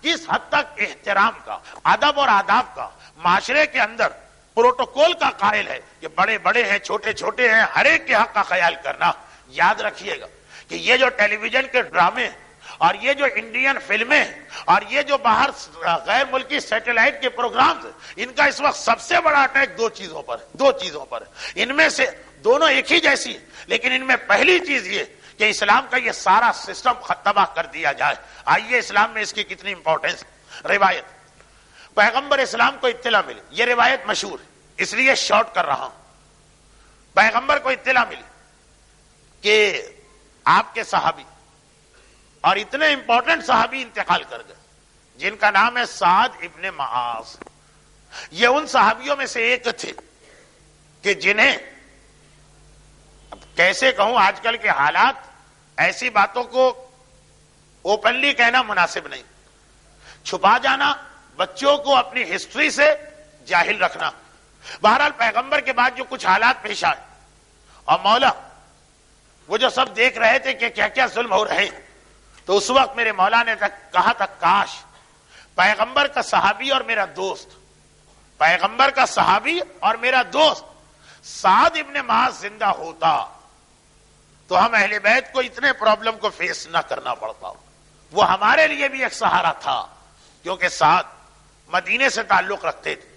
کس حد تک احترام کا، ادب اور آداب کا، معاشرے کے اندر پروٹوکول کا قائل ہے کہ بڑے بڑے ہیں، چھوٹے چھوٹے ہیں، ہر ایک کے حق کا خیال کرنا. یاد رکھیے گا کہ یہ جو ٹیلی ویژن کے ڈرامے اور یہ جو انڈین فلمیں اور یہ جو باہر غیر ملکی سیٹلائٹ کے پروگرامز، ان کا اس وقت سب سے بڑا اٹیک دو چیزوں پر ہے. ان میں سے دونوں ایک ہی جیسی ہیں، لیکن ان میں پہلی چیز یہ کہ اسلام کا یہ سارا سسٹم تباہ کر دیا جائے. آئیے اسلام میں اس کی کتنی امپورٹنس. روایت، پیغمبر اسلام کو اطلاع ملی، یہ روایت مشہور ہے اس لیے شارٹ کر رہا ہوں. پیغمبر کو اطلاع ملی کہ آپ کے صحابی اور اتنے امپورٹنٹ صحابی انتقال کر گئے جن کا نام ہے سعد ابن معاذ. یہ ان صحابیوں میں سے ایک تھے کہ جنہیں، اب کیسے کہوں، آج کل کے حالات ایسی باتوں کو اوپنلی کہنا مناسب نہیں، چھپا جانا، بچوں کو اپنی ہسٹری سے جاہل رکھنا. بہرحال پیغمبر کے بعد جو کچھ حالات پیش آئے اور مولا وہ جو سب دیکھ رہے تھے کہ کیا کیا ظلم ہو رہے ہیں، تو اس وقت میرے مولا نے کہا تھا کاش پیغمبر کا صحابی اور میرا دوست، پیغمبر کا صحابی اور میرا دوست سعد ابن معاذ زندہ ہوتا تو ہم اہل بیت کو اتنے پرابلم کو فیس نہ کرنا پڑتا. وہ ہمارے لیے بھی ایک سہارا تھا کیونکہ سعد مدینے سے تعلق رکھتے تھے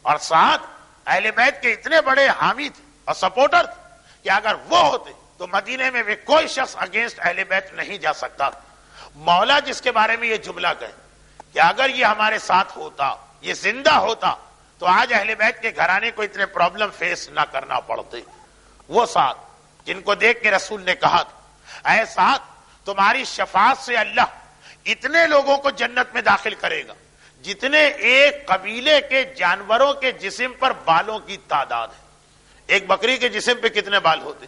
اور سعد اہل بیت کے اتنے بڑے حامی تھے اور سپورٹر تھے کہ اگر وہ ہوتے تو مدینے میں بھی کوئی شخص اگینسٹ اہل بیت نہیں جا سکتا. مولا جس کے بارے میں یہ جملہ کہے کہ اگر یہ ہمارے ساتھ ہوتا، یہ زندہ ہوتا، تو آج اہل بیت کے گھرانے کو اتنے پرابلم فیس نہ کرنا پڑتے. وہ سعد جن کو دیکھ کے رسول نے کہا تھا اے سعد تمہاری شفاعت سے اللہ اتنے لوگوں کو جنت میں داخل کرے گا جتنے ایک قبیلے کے جانوروں کے جسم پر بالوں کی تعداد ہے. ایک بکری کے جسم پہ کتنے بال ہوتے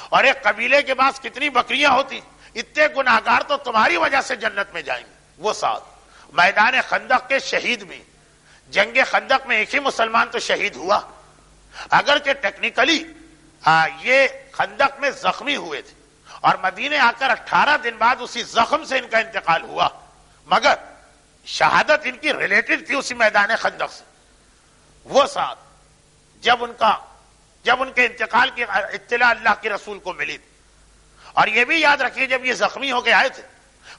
اور ایک قبیلے کے پاس کتنی بکریاں ہوتی، اتنے گناہگار تو تمہاری وجہ سے جنت میں جائیں گے. وہ سعد میدان خندق کے شہید بھی، جنگ خندق میں ایک ہی مسلمان تو شہید ہوا، اگرچہ ٹیکنیکلی یہ خندق میں زخمی ہوئے تھے اور مدینے آ کر 18 دن بعد اسی زخم سے ان کا انتقال ہوا، مگر شہادت ان کی ریلیٹڈ تھی اسی میدان خندق سے. وہ سعد جب ان کے انتقال کی اطلاع اللہ کے رسول کو ملی تھی، اور یہ بھی یاد رکھیے جب یہ زخمی ہو کے آئے تھے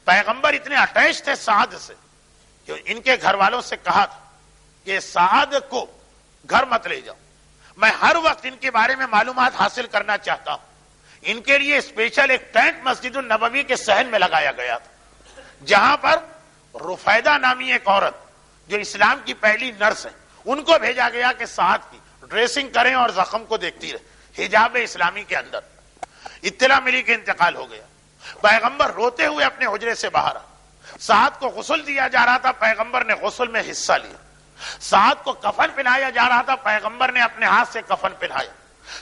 پیغمبر اتنے اٹیچ تھے سعد سے کہ ان کے گھر والوں سے کہا تھا کہ سعد کو گھر مت لے جاؤ، میں ہر وقت ان کے بارے میں معلومات حاصل کرنا چاہتا ہوں. ان کے لیے اسپیشل ایک ٹینٹ مسجد النبوی کے صحن میں لگایا گیا تھا جہاں پر رفیدہ نامی ایک عورت جو اسلام کی پہلی نرس ہے ان کو بھیجا گیا کہ سعد کی ڈریسنگ کریں اور زخم کو دیکھتی رہے. حجاب اسلامی کے اندر اطلاع ملی کہ انتقال ہو گیا. پیغمبر روتے ہوئے اپنے حجرے سے باہر آ، سعد کو غسل دیا جا رہا تھا، پیغمبر نے غسل میں حصہ لیا. سعد کو کفن پہنایا جا رہا تھا، پیغمبر نے اپنے ہاتھ سے کفن پہنایا.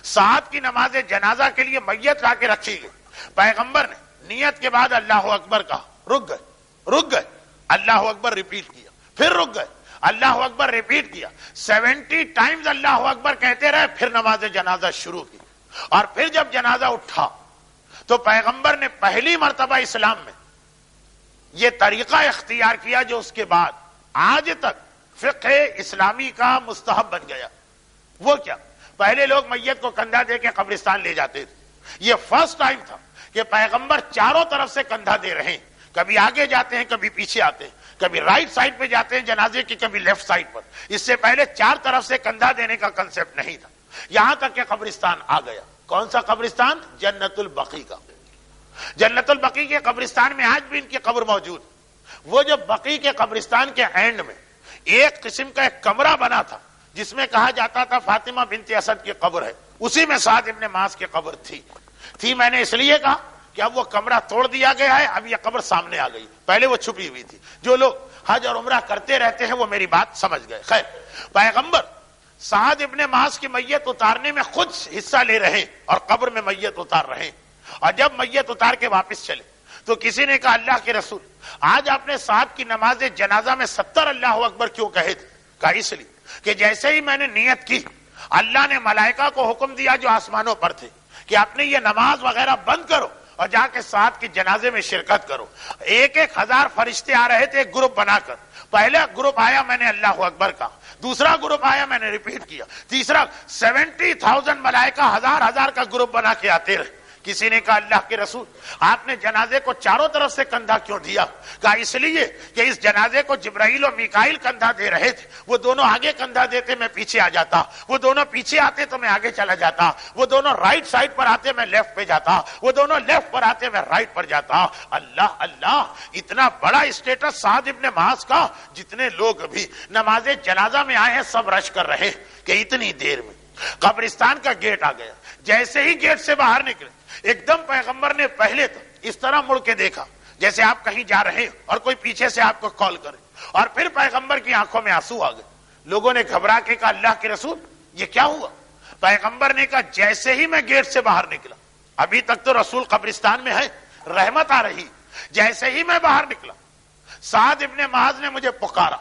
سعد کی نماز جنازہ کے لیے میت لا کے رکھی گئی، پیغمبر نے نیت کے بعد اللہ اکبر کہا، رک گئے، اللہ اکبر ریپیٹ کیا، پھر رک گئے، اللہ اکبر ریپیٹ کیا، 70 ٹائمز اللہ اکبر کہتے رہے، پھر نماز جنازہ شروع کی. اور پھر جب جنازہ اٹھا تو پیغمبر نے پہلی مرتبہ اسلام میں یہ طریقہ اختیار کیا جو اس کے بعد آج تک فقہ اسلامی کا مستحب بن گیا. وہ کیا؟ پہلے لوگ میت کو کندھا دے کے قبرستان لے جاتے تھے، یہ فرسٹ ٹائم تھا کہ پیغمبر چاروں طرف سے کندھا دے رہے ہیں، کبھی آگے جاتے ہیں، کبھی پیچھے آتے ہیں، کبھی رائٹ سائڈ پہ جاتے ہیں جنازے کی، کبھی لیفٹ سائڈ پر. اس سے پہلے چار طرف سے کندھا دینے کا کنسپٹ نہیں تھا. یہاں تک کہ قبرستان آ گیا. کون سا قبرستان؟ جنت البقیع کا. جنت البقیع کے قبرستان میں آج بھی ان کی قبر موجود. وہ جو بقیع کے قبرستان کے اینڈ میں ایک قسم کا ایک کمرہ بنا تھا جس میں کہا جاتا تھا فاطمہ بنت اسد کی قبر ہے، اسی میں سعد ابن معاذ کی قبر تھی. میں نے اس لیے کہا کہ اب وہ کمرہ توڑ دیا گیا ہے، اب یہ قبر سامنے آ گئی، پہلے وہ چھپی ہوئی تھی. جو لوگ حج اور عمرہ کرتے رہتے ہیں وہ میری بات سمجھ گئے. خیر، پیغمبر سعد ابن معاذ کی میت اتارنے میں خود حصہ لے رہے اور قبر میں میت اتار رہے، اور جب میت اتار کے واپس چلے تو کسی نے کہا اللہ کے رسول آج آپ نے سعد کی نماز جنازہ میں 70 اللہ اکبر کیوں کہے تھے؟ کہا اس لیے کہ جیسے ہی میں نے نیت کی اللہ نے ملائکہ کو حکم دیا جو آسمانوں پر تھے کہ اپنے یہ نماز وغیرہ بند کرو اور جا کے سعد کے جنازے میں شرکت کرو. 1,000 فرشتے آ رہے تھے ایک گروپ بنا کر. پہلا گروپ آیا میں نے اللہ اکبر کہا, دوسرا گروپ آیا میں نے ریپیٹ کیا, تیسرا 70,000 ملائکہ ہزار کا گروپ بنا کے آتے رہے. کسی نے کہا اللہ کے رسول آپ نے جنازے کو چاروں طرف سے کندھا کیوں دیا؟ کہا اس لیے کہ اس جنازے کو جبرائیل اور میکائیل کندھا دے رہے تھے. وہ دونوں آگے کندھا دیتے میں پیچھے آ جاتا, وہ دونوں پیچھے آتے تو میں آگے چلا جاتا, وہ دونوں رائٹ سائڈ پر آتے میں لیفٹ پہ جاتا, وہ دونوں لیفٹ پر آتے میں رائٹ پر جاتا. اللہ اللہ, اتنا بڑا اسٹیٹس سعد ابن معاذ کا. جتنے لوگ بھی نماز جنازہ میں آئے ہیں سب رش کر رہے کہ اتنی دیر میں قبرستان کا گیٹ آ گیا. جیسے ہی گیٹ سے باہر نکلے ایک دم پیغمبر نے پہلے تو اس طرح مڑ کے دیکھا جیسے آپ کہیں جا رہے ہیں اور کوئی پیچھے سے آپ کو کال کرے, اور پھر پیغمبر کی آنکھوں میں آنسو آ گئے. لوگوں نے گھبرا کے کہا اللہ کے رسول یہ کیا ہوا؟ پیغمبر نے کہا جیسے ہی میں گیٹ سے باہر نکلا, ابھی تک تو رسول قبرستان میں ہے, رحمت آ رہی, جیسے ہی میں باہر نکلا سعد ابن معاذ نے مجھے پکارا,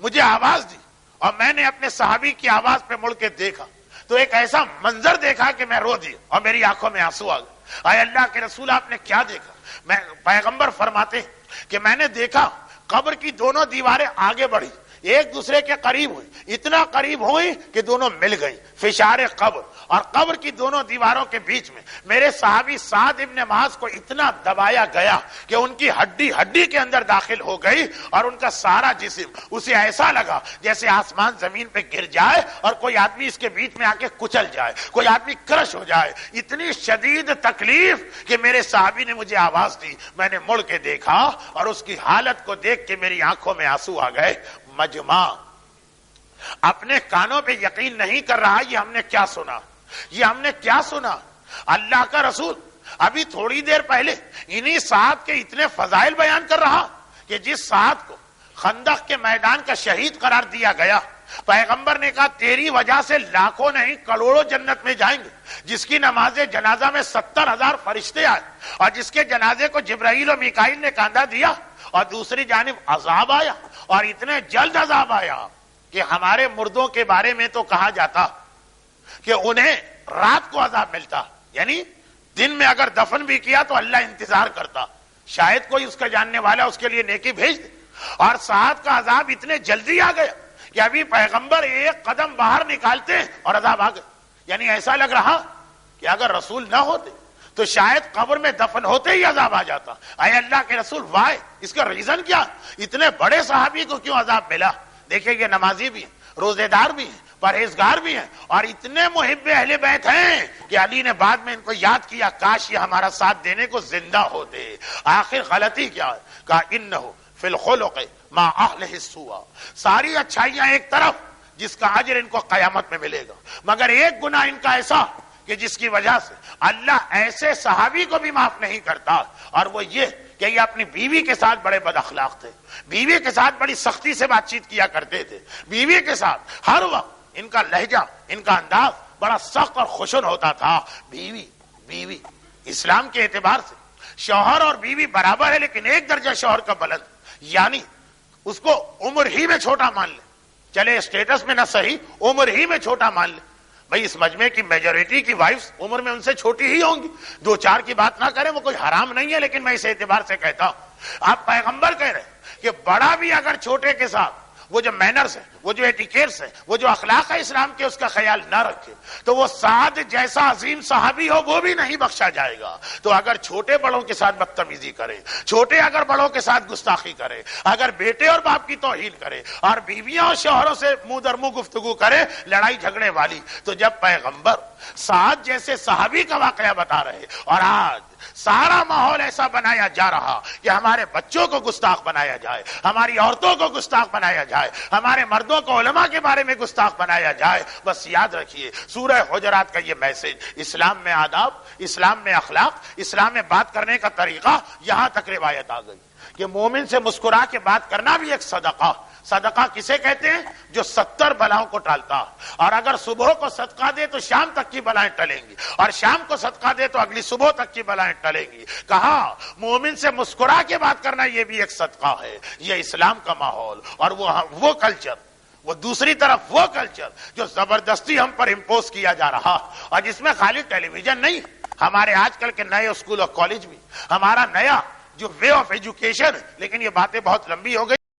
مجھے آواز دی, اور میں نے اپنے صحابی کی آواز پہ مڑ کے دیکھا تو ایک ایسا منظر دیکھا کہ میں رو دیا اور میری آنکھوں میں آنسو آ گئے. اے اللہ کے رسول آپ نے کیا دیکھا؟ میں پیغمبر فرماتے کہ میں نے دیکھا قبر کی دونوں دیواریں آگے بڑھی, ایک دوسرے کے قریب ہوئی, اتنا قریب ہوئی کہ دونوں مل گئی. فشار قبر اور قبر کی دونوں دیواروں کے بیچ میں میرے صحابی سعد ابن معاذ کو اتنا دبایا گیا کہ ان کی ہڈی ہڈی کے اندر داخل ہو گئی, اور ان کا سارا جسم اسے ایسا لگا جیسے آسمان زمین پہ گر جائے اور کوئی آدمی اس کے بیچ میں آ کے کچل جائے, کوئی آدمی کرش ہو جائے. اتنی شدید تکلیف کہ میرے صحابی نے مجھے آواز دی, میں نے مڑ کے دیکھا اور اس کی حالت کو دیکھ کے میری آنکھوں میں آنسو آ گئے. مجمع اپنے کانوں پہ یقین نہیں کر رہا یہ ہم نے کیا سنا, یہ ہم نے کیا سنا. اللہ کا رسول ابھی تھوڑی دیر پہلے انہی سعد کے اتنے فضائل بیان کر رہا کہ جس سعد کو خندق کے میدان کا شہید قرار دیا گیا, پیغمبر نے کہا تیری وجہ سے لاکھوں نہیں کروڑوں جنت میں جائیں گے. جس کی نماز جنازہ میں 70,000 فرشتے آئے اور جس کے جنازے کو جبرائیل اور میکائیل نے کاندھا دیا, اور دوسری جانب عذاب آیا, اور اتنے جلد عذاب آیا کہ ہمارے مردوں کے بارے میں تو کہا جاتا کہ انہیں رات کو عذاب ملتا, یعنی دن میں اگر دفن بھی کیا تو اللہ انتظار کرتا, شاید کوئی اس کا جاننے والا اس کے لیے نیکی بھیج دے. اور سعد کا عذاب اتنے جلدی آ گیا کہ ابھی پیغمبر ایک قدم باہر نکالتے اور عذاب آ گئے. یعنی ایسا لگ رہا کہ اگر رسول نہ ہوتے تو شاید قبر میں دفن ہوتے ہی عذاب آ جاتا. اے اللہ کے رسول وائی, اس کا ریزن کیا؟ اتنے بڑے صحابی کو کیوں عذاب ملا؟ دیکھیں یہ نمازی بھی ہیں, روزے دار بھی ہیں, پرہیزگار بھی ہیں, اور اتنے محب اہل بیت ہیں کہ علی نے بعد میں ان کو یاد کیا کاش یہ ہمارا ساتھ دینے کو زندہ ہوتے. آخر غلطی کیا ہے؟ کہا انہو فی الخلق ما اہلہ السوء, ساری اچھائیاں ایک طرف جس کا اجر ان کو قیامت میں ملے گا, مگر ایک گناہ ان کا ایسا کہ جس کی وجہ سے اللہ ایسے صحابی کو بھی معاف نہیں کرتا, اور وہ یہ کہ یہ اپنی بیوی کے ساتھ بڑے بد اخلاق تھے, بیوی کے ساتھ بڑی سختی سے بات چیت کیا کرتے تھے, بیوی کے ساتھ ہر وقت ان کا لہجہ ان کا انداز بڑا سخت اور خشن ہوتا تھا. بیوی اسلام کے اعتبار سے شوہر اور بیوی برابر ہے, لیکن ایک درجہ شوہر کا بلند, یعنی اس کو عمر ہی میں چھوٹا مان لے, چلے اسٹیٹس میں نہ صحیح عمر ہی میں چھوٹا مان لے. بھئی اس مجمع کی میجورٹی کی وائفز عمر میں ان سے چھوٹی ہی ہوں گی, 2-4 کی بات نہ کریں, وہ کوئی حرام نہیں ہے, لیکن میں اس اعتبار سے کہتا ہوں آپ پیغمبر کہہ رہے ہیں کہ بڑا بھی اگر چھوٹے کے ساتھ وہ جو مینرز ہے, وہ جو ایٹیکیٹس ہے, وہ جو اخلاق ہے اسلام کے, اس کا خیال نہ رکھے تو وہ سعد جیسا عظیم صحابی ہو وہ بھی نہیں بخشا جائے گا. تو اگر چھوٹے بڑوں کے ساتھ بدتمیزی کرے, چھوٹے اگر بڑوں کے ساتھ گستاخی کرے, اگر بیٹے اور باپ کی توہین کرے, اور بیویاں اور شوہروں سے منہ در منہ گفتگو کرے, لڑائی جھگڑے والی, تو جب پیغمبر سعد جیسے صحابی کا واقعہ بتا رہے اور آج سارا ماحول ایسا بنایا جا رہا کہ ہمارے بچوں کو گستاخ بنایا جائے, ہماری عورتوں کو گستاخ بنایا جائے, ہمارے مردوں کو علماء کے بارے میں گستاخ بنایا جائے, بس یاد رکھیے سورہ حجرات کا یہ میسج, اسلام میں آداب, اسلام میں اخلاق, اسلام میں بات کرنے کا طریقہ, یہاں تک روایت آ گئی کہ مومن سے مسکرا کے بات کرنا بھی ایک صدقہ. صدقہ کسے کہتے ہیں؟ جو 70 بلاؤں کو ٹالتا, اور اگر صبح کو صدقہ دے تو شام تک کی بلائیں ٹلیں گی, اور شام کو صدقہ دے تو اگلی صبح تک کی بلائیں ٹلیں گی. کہا مومن سے مسکرا کے بات کرنا یہ بھی ایک صدقہ ہے. یہ اسلام کا ماحول اور وہ کلچر, وہ دوسری طرف وہ کلچر جو زبردستی ہم پر امپوز کیا جا رہا, اور جس میں خالی ٹیلی ویژن نہیں, ہمارے آج کل کے نئے اسکول اور کالج بھی، ہمارا نیا جو وے آف ایجوکیشن، لیکن یہ باتیں بہت لمبی ہو گئی.